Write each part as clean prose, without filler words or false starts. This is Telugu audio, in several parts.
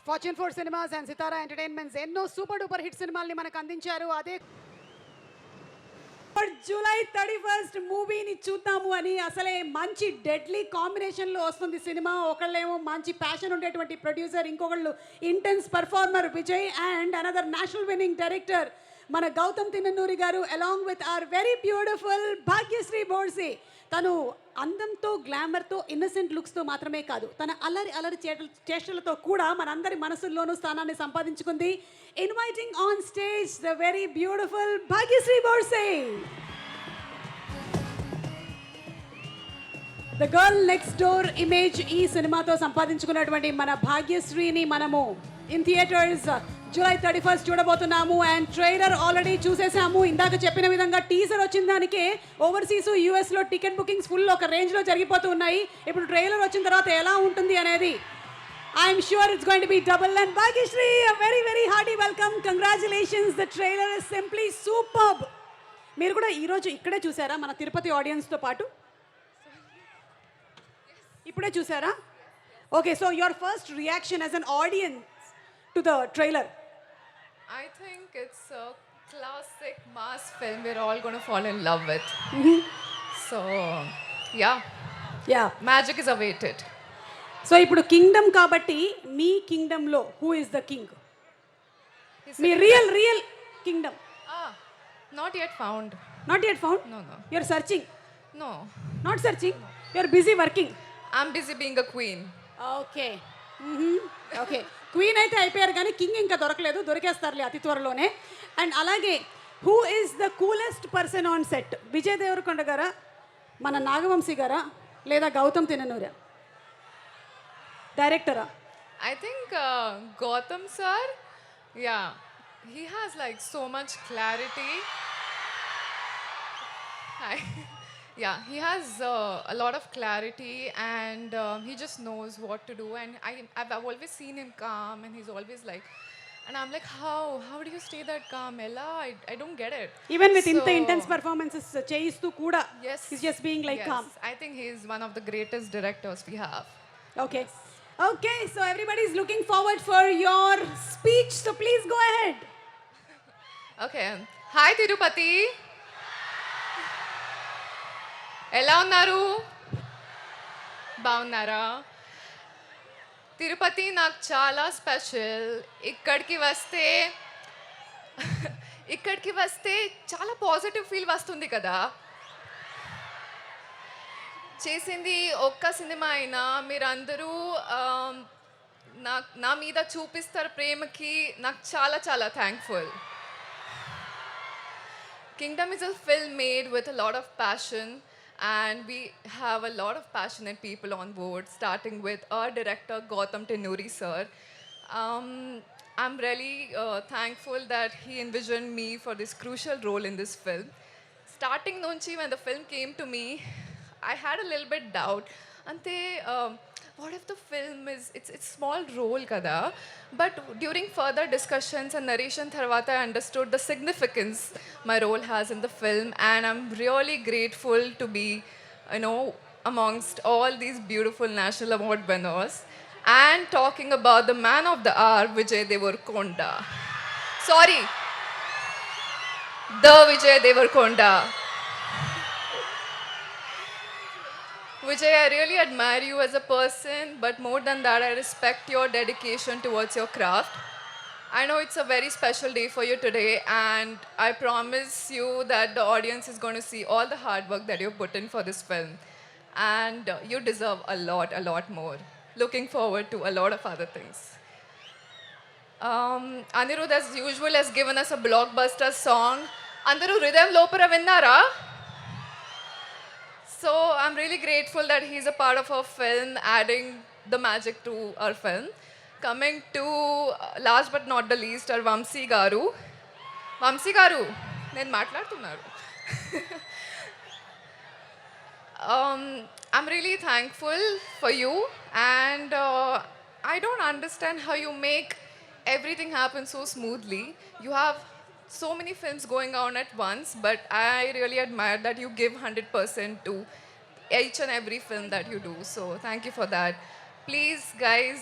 Fortune 4 cinemas and Sitara entertainments ఎన్నో సూపర్ డూపర్ హిట్ సినిమాల్ని మనకు అందించారు. అదే జూలై 31st మూవీని చూద్దాము అని అసలే మంచి డెడ్లీ కాంబినేషన్లో వస్తుంది సినిమా. ఒకళ్ళేమో మంచి ప్యాషన్ ఉండేటువంటి ప్రొడ్యూసర్, ఇంకొకళ్ళు intense performer Vijay and another national winning director మన Gautam Tinnanuri garu along with our very beautiful Bhagyashri Borse. తను అందంతో, గ్లామర్తో, ఇన్నసెంట్ లుక్స్తో మాత్రమే కాదు, తన అల్లరి అల్లరి చేష్టలతో కూడా మనందరి మనసుల్లోనూ స్థానాన్ని సంపాదించుకుంది. Inviting on stage the very beautiful Bhagyashri Borse. The girl next door image ఈ సినిమాతో సంపాదించుకున్నటువంటి మన భాగ్యశ్రీని మనము ఇన్ థియేటర్స్ జూలై 31st చూడబోతున్నాము. అండ్ ట్రైలర్ ఆల్రెడీ చూసేసాము. ఇందాక చెప్పిన విధంగా టీజర్ వచ్చిన దానికే ఓవర్సీస్ యూఎస్లో టికెట్ బుకింగ్స్ ఫుల్ ఒక రేంజ్లో జరిగిపోతూ ఉన్నాయి. ఇప్పుడు ట్రైలర్ వచ్చిన తర్వాత ఎలా ఉంటుంది అనేది I'm sure it's going to be double. And Bhagyashri, very very hearty welcome, congratulations. The trailer is simply superb. మీరు కూడా ఈరోజు ఇక్కడే చూసారా మన తిరుపతి ఆడియన్స్తో పాటు? ఇప్పుడే చూసారా? Okay, so your first reaction as an audience to the trailer? I think it's a classic mass film we're all going to fall in love with. So, yeah, magic is awaited. So ఇప్పుడు కింగ్డమ్ కాబట్టి మీ కింగ్డమ్లో హూ ఇస్ ద కింగ్? మీ real kingdom? Not yet found. Not yet found? No. You are searching? No. Not searching, you are busy working. I'm busy being a queen. Okay okay, queen అయితే అయిపోయారు కానీ కింగ్ ఇంకా దొరకలేదు, దొరికేస్తారులే అతి త్వరలోనే. అండ్ అలాగే who is the coolest person on set? Vijay Deverakonda గారా, మన నాగవంశీ గారా, లేదా గౌతమ్ తిన్ననూరా? డైరెక్టరా? I think Gautam sir, yeah, he has like so much clarity. Hi. Yeah, he has a lot of clarity and he just knows what to do. And I've always seen him calm and he's always like, and I'm like, how do you stay that calm, Ella? I don't get it. Even with ఇంత ఇంటెన్స్ పర్ఫార్మెన్సెస్ చేయిస్తూ కూడా Yes, he's just being like yes. calm. I think he's one of the greatest directors we have. Okay. Okay, so everybody is looking forward for your speech, so please go ahead. Okay. Hi Tirupati. ఎలా ఉన్నారు? బాగున్నారా? తిరుపతి నాకు చాలా స్పెషల్. ఇక్కడికి వస్తే చాలా పాజిటివ్ ఫీల్ వస్తుంది కదా. చేసింది ఒక్క సినిమా అయినా మీరందరూ నా మీద చూపిస్తారు ప్రేమకి. నాకు చాలా చాలా thankful. Kingdom is a film made with a lot of passion. And we have a lot of passionate people on board, starting with our director Gautam Tinuri sir. I'm really thankful that he envisioned me for this crucial role in this film. Starting nunchi, when the film came to me, I had a little bit doubt. Ante, what if the film is, it's small role kada? But during further discussions and narration tharwata, I understood the significance my role has in the film, and I'm really grateful to be, amongst all these beautiful national award winners. And talking about the man of the hour, Vijay Devarkonda. Sorry, the Vijay Devarkonda. Vijay, I really admire you as a person, but more than that, I respect your dedication towards your craft. I know it's a very special day for you today, and I promise you that the audience is going to see all the hard work that you put in for this film. And you deserve a lot more. Looking forward to a lot of other things. Anirudh, as usual, has given us a blockbuster song. Andaru Rhythm Lopara Vinnara? So I'm really grateful that he's a part of our film, adding the magic to our film. Coming to last but not the least, our Vamsi Garu. Vamsi Garu, నేను మాట్లాడుతున్నారు. I'm really thankful for you, and I don't understand how you make everything happen so smoothly. You have so many films going on at once, but I really admire that you give 100% to each and every film that you do. So thank you for that. Please, guys,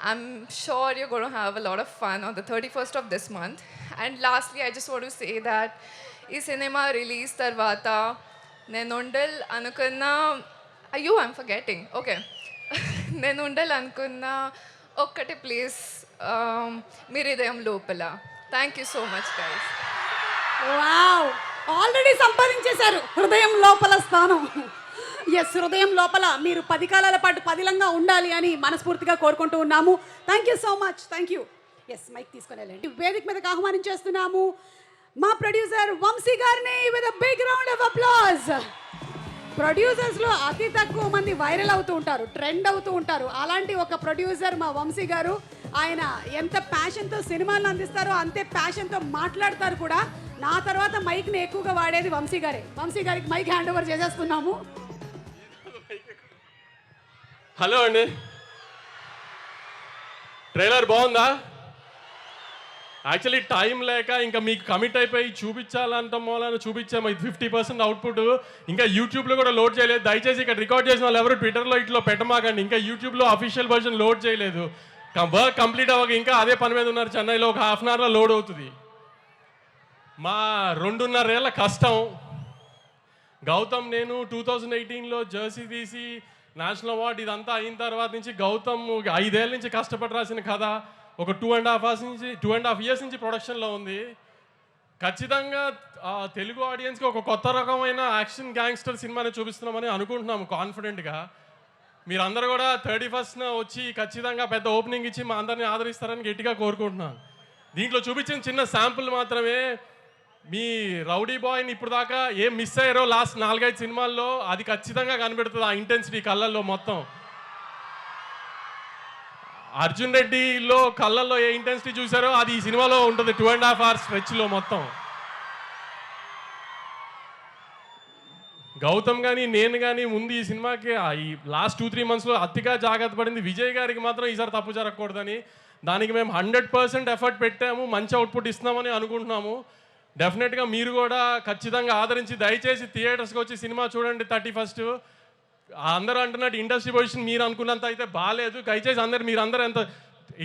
I'm sure you're going to have a lot of fun on the 31st of this month. And lastly, I just want to say that ఈ సినిమా రిలీజ్ తర్వాత నేను ఉండాలి అనుకున్న అయ్యో ఐమ్ ఫర్గెటింగ్ ఓకే నేను ఉండాలి అనుకున్న ఒక్కటి ప్లేస్ మీ హృదయం లోపల. Thank you so much guys. Wow, already సంపాదించేశారు హృదయం లోపల స్థానం. ఎస్, హృదయం లోపల మీరు 10 కాలాల పాటు పదిలంగా ఉండాలి అని మనస్ఫూర్తిగా కోరుకుంటూ ఉన్నాము. Thank you so much. Thank you. Yes, mike తీసుకొని వెళ్ళండి. వేదిక మీదకి ఆహ్వానించేస్తున్నాము మా ప్రొడ్యూసర్ వంశీ గారిని with a big round of applause. ప్రొడ్యూసర్స్లో అతి తక్కువ మంది వైరల్ అవుతూ ఉంటారు, ట్రెండ్ అవుతూ ఉంటారు. అలాంటి ఒక ప్రొడ్యూసర్ మా వంశీ గారు. ఆయన ఎంత ప్యాషన్తో సినిమాలను అందిస్తారో అంతే ప్యాషన్తో మాట్లాడతారు కూడా. నా తర్వాత మైక్ని ఎక్కువగా వాడేది వంశీ గారే. వంశీ గారికి మైక్ హ్యాండ్ ఓవర్ చేసేస్తున్నాము. హలో అండి, ట్రైలర్ బాగుందా? యాక్చువల్లీ టైం లేక ఇంకా మీకు కమిట్ అయిపోయి చూపించాలంత మూలాన చూపించాము. ఇది 50% అవుట్పుట్. ఇంకా యూట్యూబ్లో కూడా లోడ్ చేయలేదు. దయచేసి ఇక్కడ రికార్డ్ చేసిన వాళ్ళు ఎవరు ట్విట్టర్లో ఇట్లో పెట్టమాకండి. ఇంకా యూట్యూబ్లో అఫీషియల్ వర్షన్ లోడ్ చేయలేదు. వర్క్ కంప్లీట్ అవ్వక ఇంకా అదే పని మీద ఉన్నారు. చెన్నైలో ఒక హాఫ్ అన్ అవర్లో లోడ్ అవుతుంది. మా 2.5 ఏళ్ళ కష్టం. గౌతమ్ నేను 2018లో జెర్సీ తీసి నేషనల్ అవార్డు ఇదంతా అయిన తర్వాత నుంచి గౌతమ్ 5 ఏళ్ళ నుంచి కష్టపడి రాసిన కథ ఒక 2.5 years నుంచి ప్రొడక్షన్లో ఉంది. ఖచ్చితంగా తెలుగు ఆడియన్స్కి ఒక కొత్త రకమైన యాక్షన్ గ్యాంగ్స్టర్ సినిమాని చూపిస్తున్నామని అనుకుంటున్నాము కాన్ఫిడెంట్గా. మీరందరూ కూడా 31st వచ్చి ఖచ్చితంగా పెద్ద ఓపెనింగ్ ఇచ్చి మా అందరినీ ఆదరిస్తారని గట్టిగా కోరుకుంటున్నాను. దీంట్లో చూపించిన చిన్న శాంపుల్ మాత్రమే. మీ రౌడీ బాయ్ని ఇప్పుడు దాకా ఏం మిస్ అయ్యారో లాస్ట్ 4-5 సినిమాల్లో అది ఖచ్చితంగా కనబడుతుంది. ఆ ఇంటెన్సిటీ కళ్ళల్లో మొత్తం. అర్జున్ రెడ్డిలో కళ్ళల్లో ఏ ఇంటెన్సిటీ చూసారో అది ఈ సినిమాలో ఉంటుంది. 2.5 hours స్ట్రెచ్లో మొత్తం. గౌతమ్ కానీ నేను కానీ ముందు ఈ సినిమాకి ఈ లాస్ట్ 2-3 monthsలో అతిగా జాగ్రత్త పడింది. విజయ్ గారికి మాత్రం ఈసారి తప్పు జరగకూడదని దానికి మేము 100% ఎఫర్ట్ పెట్టాము. మంచి అవుట్పుట్ ఇస్తున్నామని అనుకుంటున్నాము. డెఫినెట్గా మీరు కూడా ఖచ్చితంగా ఆదరించి దయచేసి థియేటర్స్కి వచ్చి సినిమా చూడండి 31st. అందరూ అంటున్నట్టు ఇండస్ట్రీ పొజిషన్ మీరు అనుకున్నంత అయితే బాగాలేదు. దయచేసి మీరందరూ ఎంత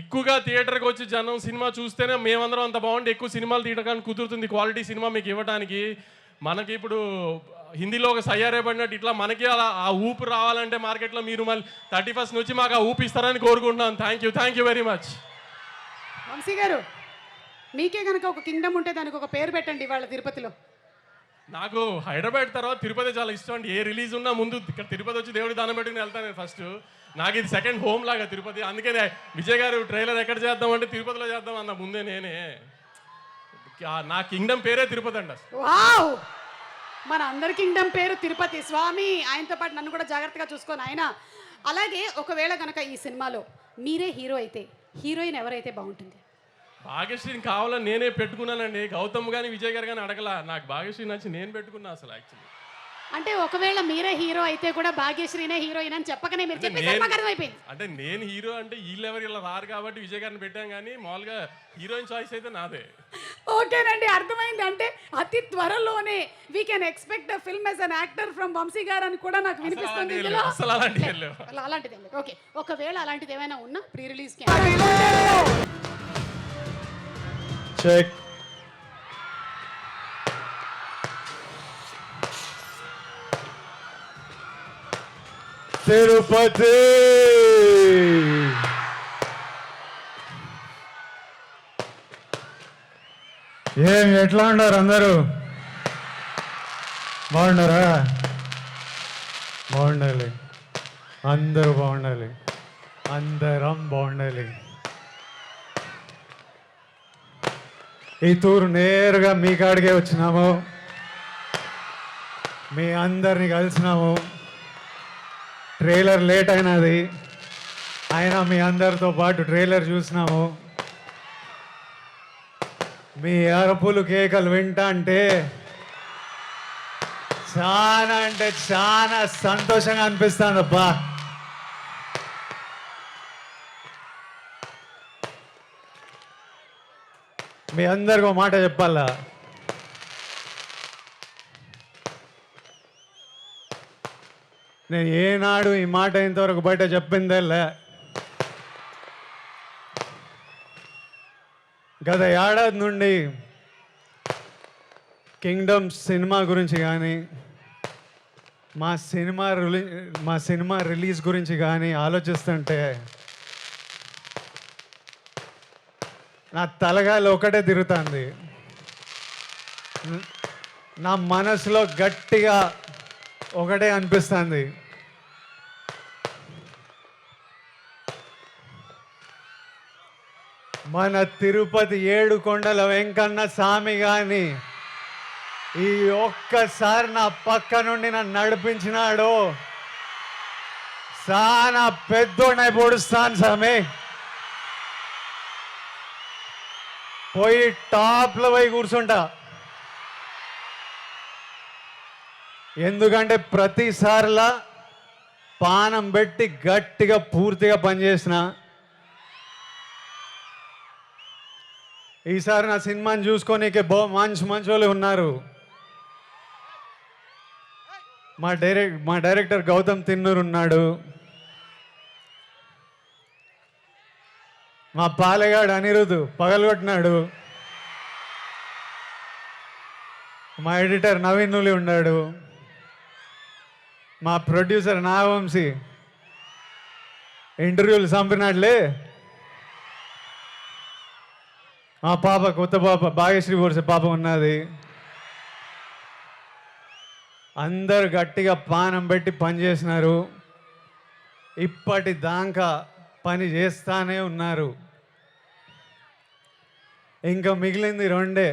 ఎక్కువగా థియేటర్కి వచ్చి జనం సినిమా చూస్తేనే మేమందరం అంత బాగుండి ఎక్కువ సినిమాలు తీయడానికి కుదురుతుంది. క్వాలిటీ సినిమా మీకు ఇవ్వడానికి. మనకి ఇప్పుడు హిందీలో ఒక సయ్యారే పడినట్టు ఇట్లా మనకి అలా ఆ ఊపు రావాలంటే మార్కెట్లో మీరు మళ్ళీ 31st నుంచి మాకు ఆ ఊపు ఇస్తారని కోరుకుంటున్నాను. Thank you very much. Vamsi garu, మీకే కనుక ఒక కింగ్డమ్ ఉంటే దానికి ఒక పేరు పెట్టండి ఇవాళ తిరుపతిలో. నాకు హైదరాబాద్ తర్వాత తిరుపతి చాలా ఇష్టం అండి. ఏ రిలీజ్ ఉన్నా ముందు ఇక్కడ తిరుపతి వచ్చి దేవుడి దానం పెట్టుకుని వెళ్తాను నేను ఫస్ట్. నాకు ఇది సెకండ్ హోమ్ లాగా తిరుపతి. అందుకనే విజయ్ గారు ట్రైలర్ ఎక్కడ చేద్దామంటే తిరుపతిలో చేద్దాం అన్న ముందే నేనే. నా కింగ్డమ్ పేరే తిరుపతి అండి. వావ్, మన అందరి కింగ్డమ్ పేరు తిరుపతి. స్వామి ఆయనతో పాటు నన్ను కూడా జాగ్రత్తగా చూసుకొని ఆయన. అలాగే ఒకవేళ కనుక ఈ సినిమాలో మీరే హీరో అయితే హీరోయిన్ ఎవరైతే బాగుంటుంది? భాగ్యశ్రీని కావాలని నేనే పెట్టుకున్నానండి. గౌతమ్ కానీ విజయ్ గారు కానీ అడగల. నాకు భాగ్యశ్రీ నచ్చి నేను పెట్టుకున్నా అసలు యాక్చువల్లీ. అంటే ఒకవేళ మీరే హీరో అయితే కూడా భాగ్యశ్రీనే హీరోయిన్ అని చెప్పకనే మీరు చెప్పేసి అయిపోయింది. అంటే నేను హీరో అంటే వీళ్ళెవరు ఇలా రారు కాబట్టి విజయ్ గారిని పెట్టాం. కానీ మామూలుగా హీరోయిన్ చాయిస్ అయితే నాదే. ఓకేనండి, అర్థమైంది. అంటే అతి త్వరలోనే we can expect the film as an actor from Vamsi garu అని కూడా నాకు వినిపిస్తుంది. అసలు అలాంటిది ఓకే. ఒకవేళ అలాంటిది ఏమైనా ఉన్నా ప్రీ రిలీజ్ కి చెక్. తిరుపతి ఏం ఎట్లా ఉన్నారు అందరూ? బాగున్నారా? బాగుండాలి, అందరూ బాగుండాలి, అందరం బాగుండాలి. ఈ తూరు నేరుగా మీ కాడికే వచ్చినాము, మీ అందరిని కలిసినాము. ట్రైలర్ లేట్ అయినది అయినా మీ అందరితో పాటు ట్రైలర్ చూసినాము. మీ అరుపులు కేకలు వింటా అంటే చాలా సంతోషంగా అనిపిస్తుంది అబ్బా. మీ అందరికీ ఒక మాట చెప్పాలా, నేను ఏనాడు ఈ మాట ఇంతవరకు బయట చెప్పిందేలే. గత ఏడాది నుండి కింగ్డమ్ సినిమా గురించి కానీ మా సినిమా రిలీజ్ గురించి కానీ ఆలోచిస్తుంటే నా తలగాలి ఒకటే తిరుగుతుంది. నా మనసులో గట్టిగా ఒకటే అనిపిస్తుంది. మన తిరుపతి ఏడుకొండల వెంకన్న స్వామి కానీ ఈ ఒక్కసారి నా పక్క నుండి నన్ను నడిపించినాడు. సానా పెద్దోడై పొడుస్తాను స్వామి. పోయి టాప్లో పోయి కూర్చుంటా. ఎందుకంటే ప్రతిసారిలా పానం పెట్టి గట్టిగా పూర్తిగా పనిచేసిన. ఈసారి నా సినిమాని చూసుకోనీకే మంచి వాళ్ళు ఉన్నారు. మా డైరెక్టర్ గౌతమ్ తిన్నూరు ఉన్నాడు. మా పాలెగాడు అనిరుద్ పగలగొట్టినాడు. మా ఎడిటర్ నవీన్ నులి ఉన్నాడు. మా ప్రొడ్యూసర్ నాగవంశీ ఇంటర్వ్యూలు చంపినాడులే. మా పాప కొత్త పాప భాగ్యశ్రీ బోర్సే పాప ఉన్నది. అందరు గట్టిగా పానం పెట్టి పని చేసినారు. ఇప్పటిదాకా పని చేస్తానే ఉన్నారు. ఇంకా మిగిలింది రెండే.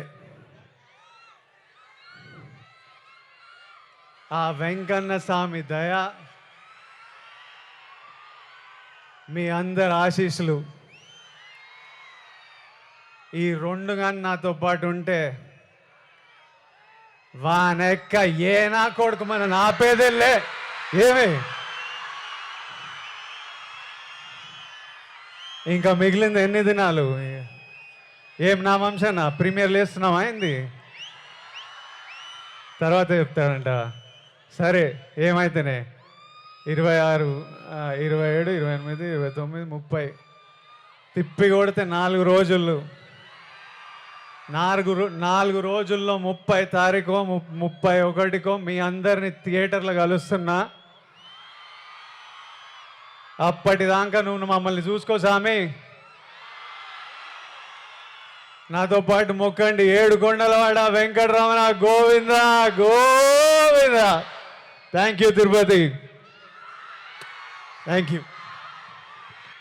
ఆ వెంకన్న స్వామి దయ, మీ అందరి ఆశీస్సులు ఈ రెండు కానీ నాతో పాటు ఉంటే వానెక్క ఏ నా కొడుకు మన నాపేదెళ్ళే. ఏమి ఇంకా మిగిలింది ఎన్ని దినాలు? ఏం నా వంశనా ప్రీమియర్ లేస్తున్నావా అయింది? తర్వాత చెప్తాడంట. సరే ఏమైతేనే 26, 27, 28, 29, 30 తిప్పి కొడితే 4 రోజులు. 4 రోజుల్లో 30 తారీఖు 31కో మీ అందరిని థియేటర్లో కలుస్తున్నా. అప్పటిదాకా నువ్వు మమ్మల్ని చూసుకో స్వామి. నాతో పాటు మొక్కండి. ఏడుకొండలవాడ Venkataramana Govinda Govinda. Thank you Tirupati. Thank you.